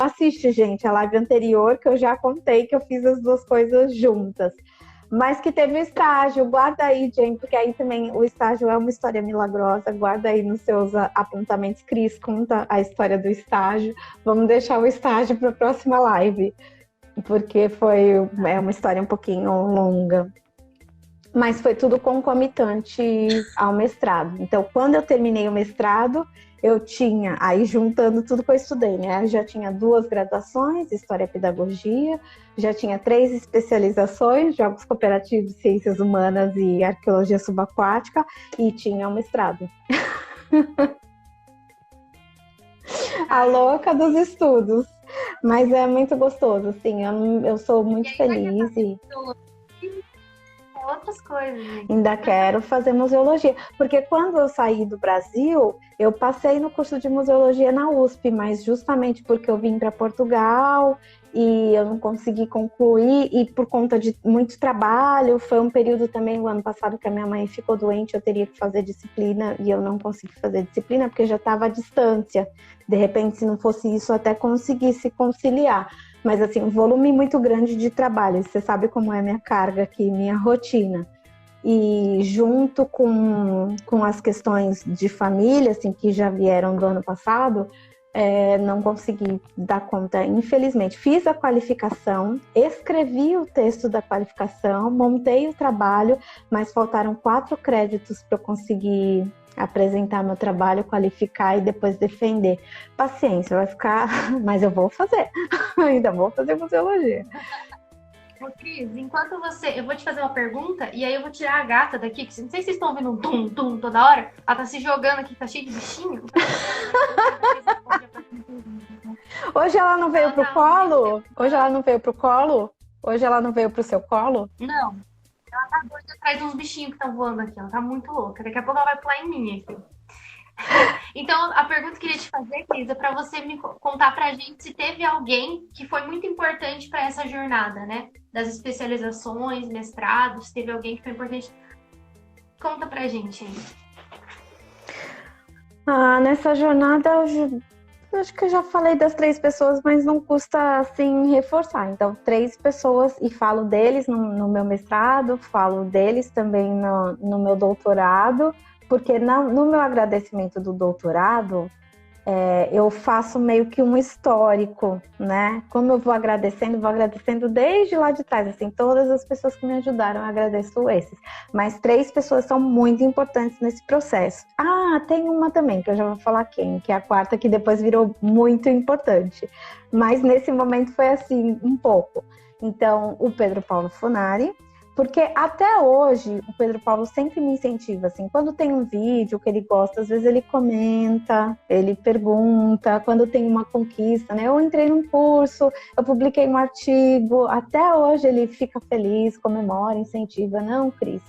assiste, gente, a live anterior que eu já contei que eu fiz as duas coisas juntas. Mas que teve o estágio, guarda aí, Jane, porque aí também o estágio é uma história milagrosa, guarda aí nos seus apontamentos. Cris, conta a história do estágio. Vamos deixar o estágio para a próxima live, porque é uma história um pouquinho longa. Mas foi tudo concomitante ao mestrado. Então, quando eu terminei o mestrado, eu tinha, aí juntando tudo que eu estudei, né? Eu já tinha 2 graduações, História e Pedagogia, já tinha 3 especializações, Jogos Cooperativos, Ciências Humanas e Arqueologia Subaquática, e tinha o mestrado. A louca dos estudos. Mas é muito gostoso, assim, eu sou muito feliz e... outras coisas. Né? Ainda quero fazer museologia, porque quando eu saí do Brasil, eu passei no curso de museologia na USP, mas justamente porque eu vim para Portugal e eu não consegui concluir, e por conta de muito trabalho, foi um período também, o ano passado, que a minha mãe ficou doente, eu teria que fazer disciplina, e eu não consegui fazer disciplina, porque já estava à distância. De repente, se não fosse isso, eu até conseguisse conciliar. Mas, assim, um volume muito grande de trabalho. Você sabe como é a minha carga aqui, minha rotina. E junto com as questões de família, assim, que já vieram do ano passado, não consegui dar conta, infelizmente. Fiz a qualificação, escrevi o texto da qualificação, montei o trabalho, mas faltaram 4 créditos para eu conseguir apresentar meu trabalho, qualificar e depois defender. Paciência, vai ficar... Mas eu vou fazer. Ainda vou fazer museologia. Ô, Cris, enquanto você... Eu vou te fazer uma pergunta e aí eu vou tirar a gata daqui, que não sei se vocês estão ouvindo um tum-tum toda hora. Ela tá se jogando aqui, tá cheia de bichinho. Hoje ela não veio pro colo? Hoje ela não veio pro colo? Hoje ela não veio pro seu colo? Não. Ela tá doida atrás de uns bichinhos que estão voando aqui. Ela tá muito louca. Daqui a pouco ela vai pular em mim aqui. Então, a pergunta que eu queria te fazer, Cris, é para você me contar pra gente se teve alguém que foi muito importante para essa jornada, né? Das especializações, mestrados, se teve alguém que foi importante. Conta pra gente aí. Nessa jornada, eu acho que eu já falei das 3 pessoas, mas não custa, assim, reforçar. Então, 3 pessoas, e falo deles no meu mestrado, falo deles também no meu doutorado, porque no meu agradecimento do doutorado, eu faço meio que um histórico, né? Como eu vou agradecendo desde lá de trás, assim, todas as pessoas que me ajudaram, eu agradeço esses. Mas 3 pessoas são muito importantes nesse processo. Tem uma também, que eu já vou falar quem, que é a 4ª, que depois virou muito importante. Mas nesse momento foi assim, um pouco. Então, o Pedro Paulo Funari, porque até hoje o Pedro Paulo sempre me incentiva, assim, quando tem um vídeo que ele gosta, às vezes ele comenta, ele pergunta, quando tem uma conquista, né? Eu entrei num curso, eu publiquei um artigo, até hoje ele fica feliz, comemora, incentiva, não, Cris?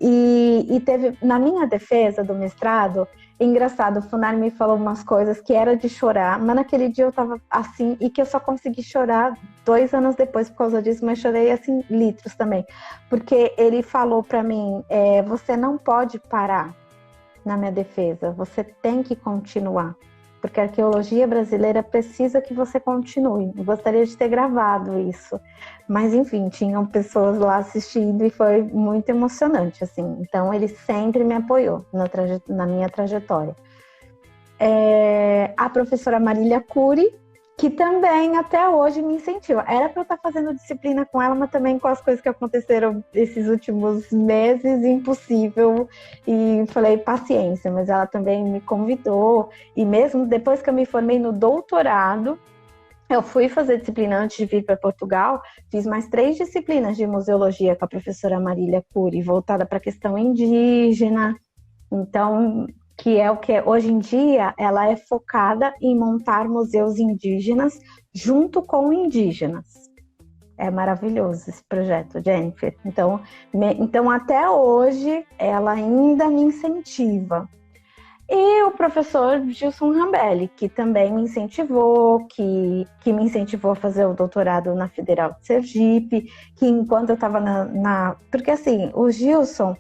E teve, na minha defesa do mestrado, engraçado, o Funari me falou umas coisas que era de chorar, mas naquele dia eu tava assim, e que eu só consegui chorar 2 anos depois por causa disso, mas chorei assim, litros também, porque ele falou pra mim, você não pode parar na minha defesa, você tem que continuar, porque a arqueologia brasileira precisa que você continue. Eu gostaria de ter gravado isso, mas enfim, tinham pessoas lá assistindo e foi muito emocionante, assim. Então ele sempre me apoiou na minha trajetória. A professora Marília Cury, que também até hoje me incentiva. Era para eu estar fazendo disciplina com ela, mas também com as coisas que aconteceram esses últimos meses, impossível. E falei, paciência, mas ela também me convidou. E mesmo depois que eu me formei no doutorado, eu fui fazer disciplina antes de vir para Portugal, fiz mais 3 disciplinas de museologia com a professora Marília Cury, voltada para a questão indígena. Então, que é o que hoje em dia ela é focada em montar museus indígenas junto com indígenas. É maravilhoso esse projeto, Jennifer. Então até hoje ela ainda me incentiva. E o professor Gilson Rambelli, que também me incentivou, que me incentivou a fazer o doutorado na Federal de Sergipe, que enquanto eu estava Porque assim, o Gilson,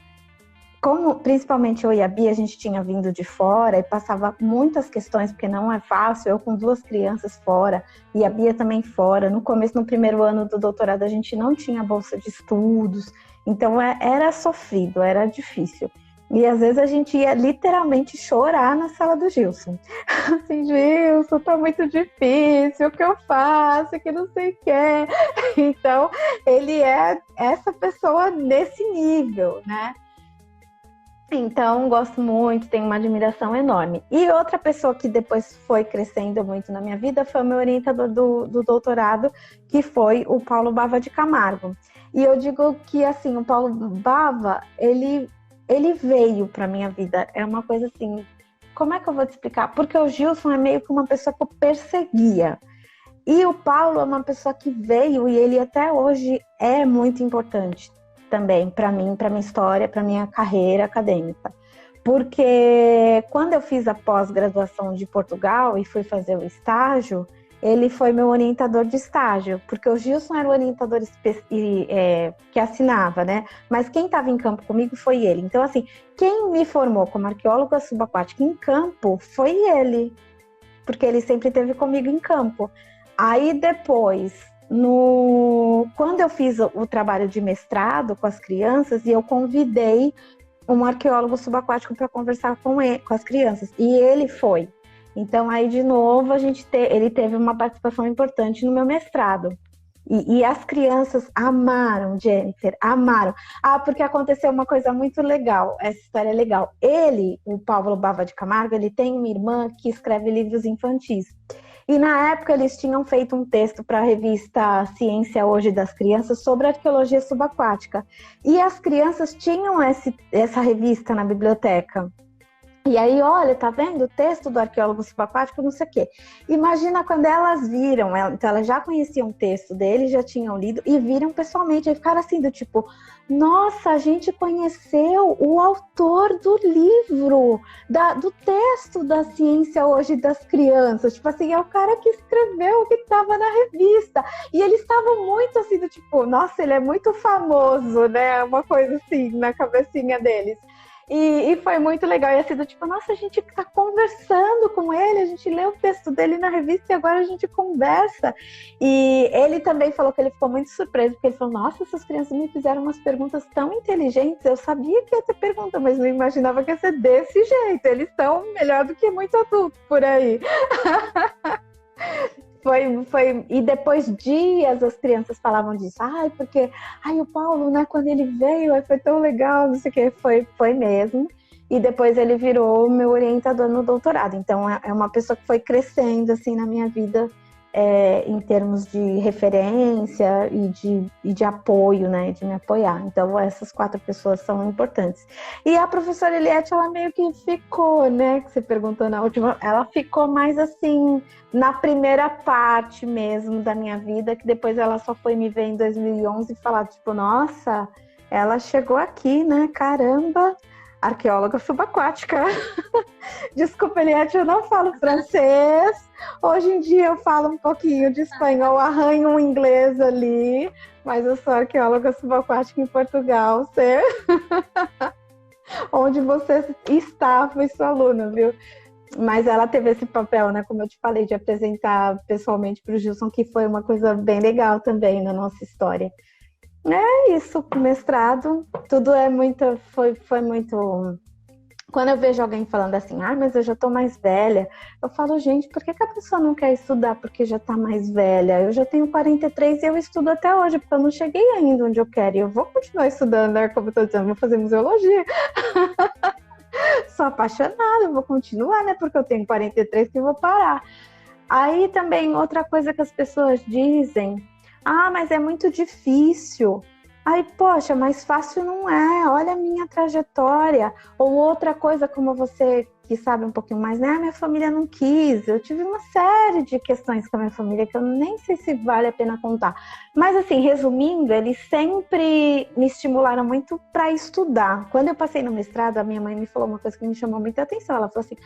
como principalmente eu e a Bia, a gente tinha vindo de fora e passava muitas questões, porque não é fácil, eu com 2 crianças fora e a Bia também fora. No começo, no primeiro ano do doutorado, a gente não tinha bolsa de estudos, então era sofrido, era difícil. E às vezes a gente ia literalmente chorar na sala do Gilson. Assim, Gilson, tá muito difícil, o que eu faço, que não sei o que. Então, ele é essa pessoa nesse nível, né? Então, gosto muito, tenho uma admiração enorme. E outra pessoa que depois foi crescendo muito na minha vida foi o meu orientador do doutorado, que foi o Paulo Bava de Camargo. E eu digo que, assim, o Paulo Bava, ele veio para minha vida. É uma coisa assim, como é que eu vou te explicar? Porque o Gilson é meio que uma pessoa que eu perseguia. E o Paulo é uma pessoa que veio e ele até hoje é muito importante também para mim, para minha história, para minha carreira acadêmica. Porque quando eu fiz a pós-graduação de Portugal e fui fazer o estágio, ele foi meu orientador de estágio, porque o Gilson era o orientador que assinava, né? Mas quem estava em campo comigo foi ele. Então, assim, quem me formou como arqueóloga subaquática em campo foi ele, porque ele sempre esteve comigo em campo. Aí depois, quando eu fiz o trabalho de mestrado com as crianças, e eu convidei um arqueólogo subaquático para conversar com as crianças, e ele foi. Então, aí, de novo, ele teve uma participação importante no meu mestrado. E as crianças amaram, Jennifer, amaram. Porque aconteceu uma coisa muito legal, essa história é legal. Ele, o Paulo Bava de Camargo, ele tem uma irmã que escreve livros infantis. E na época eles tinham feito um texto para a revista Ciência Hoje das Crianças sobre arqueologia subaquática. E as crianças tinham essa revista na biblioteca. E aí, olha, tá vendo o texto do arqueólogo subaquático, não sei o quê. Imagina quando elas viram, então elas já conheciam o texto dele, já tinham lido, e viram pessoalmente, aí ficaram assim, do tipo, nossa, a gente conheceu o autor do livro, do texto da Ciência Hoje das Crianças. Tipo assim, é o cara que escreveu o que estava na revista. E eles estavam muito assim, do tipo, nossa, ele é muito famoso, né? Uma coisa assim, na cabecinha deles. E foi muito legal, e assim, do tipo, nossa, a gente tá conversando com ele, a gente lê o texto dele na revista e agora a gente conversa. E ele também falou que ele ficou muito surpreso, porque ele falou, nossa, essas crianças me fizeram umas perguntas tão inteligentes, eu sabia que ia ter pergunta, mas não imaginava que ia ser desse jeito, eles estão melhor do que muito adulto por aí. E depois dias as crianças falavam disso. Porque o Paulo, né, quando ele veio, foi tão legal, não sei o que. Foi mesmo. E depois ele virou meu orientador no doutorado. Então é uma pessoa que foi crescendo assim na minha vida, em termos de referência e de apoio, né, de me apoiar. Então essas 4 pessoas são importantes. E a professora Eliette, ela meio que ficou, né, que você perguntou na última, ela ficou mais assim na primeira parte mesmo da minha vida, que depois ela só foi me ver em 2011 e falar, tipo, nossa, ela chegou aqui, né, caramba, arqueóloga subaquática. Desculpa, Eliette, eu não falo francês. Hoje em dia eu falo um pouquinho de espanhol, arranho um inglês ali, mas eu sou arqueóloga subaquática em Portugal, onde você está, foi sua aluna, viu? Mas ela teve esse papel, né, como eu te falei, de apresentar pessoalmente para o Gilson, que foi uma coisa bem legal também na nossa história. É isso, mestrado, tudo foi muito... Quando eu vejo alguém falando assim, mas eu já tô mais velha, eu falo, gente, por que a pessoa não quer estudar porque já tá mais velha? Eu já tenho 43 e eu estudo até hoje, porque eu não cheguei ainda onde eu quero. E eu vou continuar estudando, né? Como eu tô dizendo, vou fazer museologia. Sou apaixonada, eu vou continuar, né? Porque eu tenho 43 que eu vou parar. Aí também, outra coisa que as pessoas dizem, mas é muito difícil. Poxa, mais fácil não é, olha a minha trajetória. Ou outra coisa, como você que sabe um pouquinho mais, né? A minha família não quis, eu tive uma série de questões com a minha família que eu nem sei se vale a pena contar. Mas assim, resumindo, eles sempre me estimularam muito para estudar. Quando eu passei no mestrado, a minha mãe me falou uma coisa que me chamou muita atenção. Ela falou assim,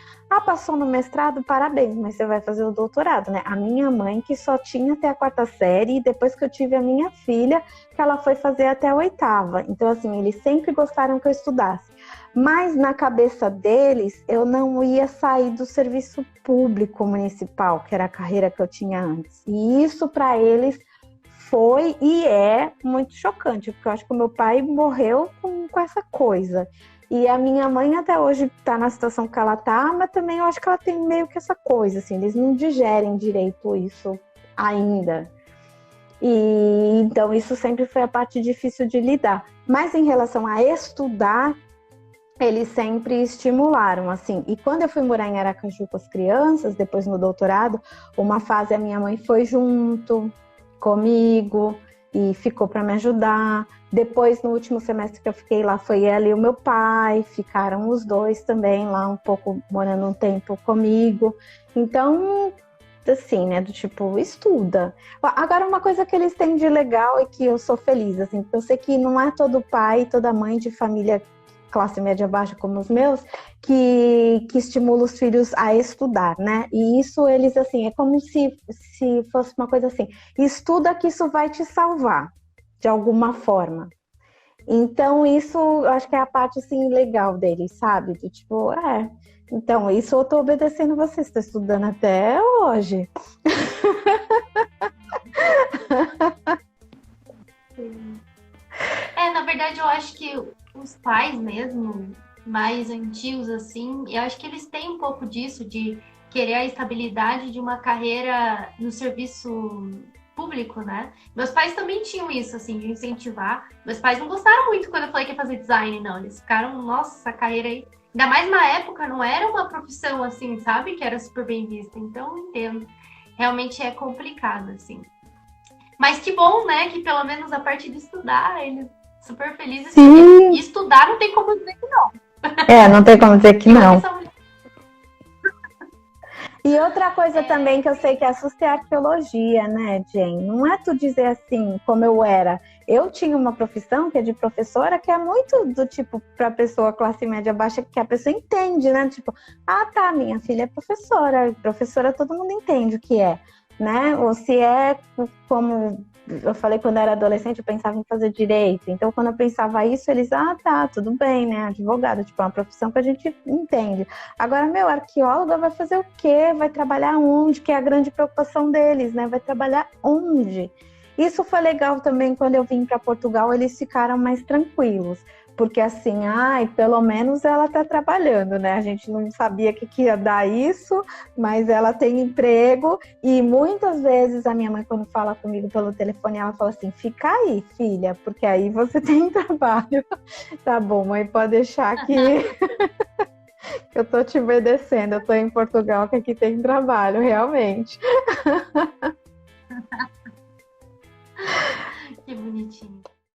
passou no mestrado, parabéns, mas você vai fazer o doutorado, né? A minha mãe, que só tinha até a 4ª série, e depois que eu tive a minha filha, que ela foi fazer até a 8ª. Então assim, eles sempre gostaram que eu estudasse. Mas na cabeça deles, eu não ia sair do serviço público municipal, que era a carreira que eu tinha antes. E isso para eles foi e é muito chocante, porque eu acho que o meu pai morreu com essa coisa. E a minha mãe até hoje está na situação que ela está, mas também eu acho que ela tem meio que essa coisa, assim, eles não digerem direito isso ainda. E então isso sempre foi a parte difícil de lidar. Mas em relação a estudar, eles sempre estimularam, assim. E quando eu fui morar em Aracaju com as crianças, depois no doutorado, uma fase a minha mãe foi junto comigo e ficou para me ajudar. Depois, no último semestre que eu fiquei lá, foi ela e o meu pai, ficaram os dois também lá um pouco, morando um tempo comigo. Então, assim, né, do tipo, estuda. Agora, uma coisa que eles têm de legal e que eu sou feliz, assim, porque eu sei que não é todo pai, toda mãe de família classe média baixa como os meus, que estimula os filhos a estudar, né? E isso eles, assim, é como se fosse uma coisa assim, estuda que isso vai te salvar, de alguma forma. Então, isso, eu acho que é a parte, assim, legal deles, sabe? De tipo, então, isso eu tô obedecendo você, você tá estudando até hoje. Na verdade, eu acho que os pais mesmo, mais antigos, assim, eu acho que eles têm um pouco disso, de querer a estabilidade de uma carreira no serviço público, né? Meus pais também tinham isso, assim, de incentivar. Meus pais não gostaram muito quando eu falei que ia fazer design, não. Eles ficaram, nossa, essa carreira aí. Ainda mais na época, não era uma profissão, assim, sabe? Que era super bem vista. Então, eu entendo. Realmente é complicado, assim. Mas que bom, né? Que pelo menos a parte de estudar, eles super felizes. Sim. E estudar não tem como dizer que não. Não tem como dizer que não. E outra coisa também que eu sei que assusta é a arqueologia, né, Jen? Não é tu dizer assim, como eu era. Eu tinha uma profissão que é de professora, que é muito do tipo, para pessoa classe média baixa, que a pessoa entende, né? Tipo, tá, minha filha é professora. Professora todo mundo entende o que é, né? Ou se é como eu falei, quando eu era adolescente, eu pensava em fazer direito. Então, quando eu pensava isso, eles, tá, tudo bem, né? Advogado, tipo, é uma profissão que a gente entende. Agora, meu, arqueólogo vai fazer o quê? Vai trabalhar onde? Que é a grande preocupação deles, né? Vai trabalhar onde? Isso foi legal também, quando eu vim para Portugal, eles ficaram mais tranquilos. Porque assim, pelo menos ela está trabalhando, né? A gente não sabia que ia dar isso, mas ela tem emprego. E muitas vezes a minha mãe, quando fala comigo pelo telefone, ela fala assim, fica aí, filha, porque aí você tem trabalho. Tá bom, mãe, pode deixar que eu tô te obedecendo. Eu tô em Portugal, que aqui tem trabalho, realmente. Que bonitinho.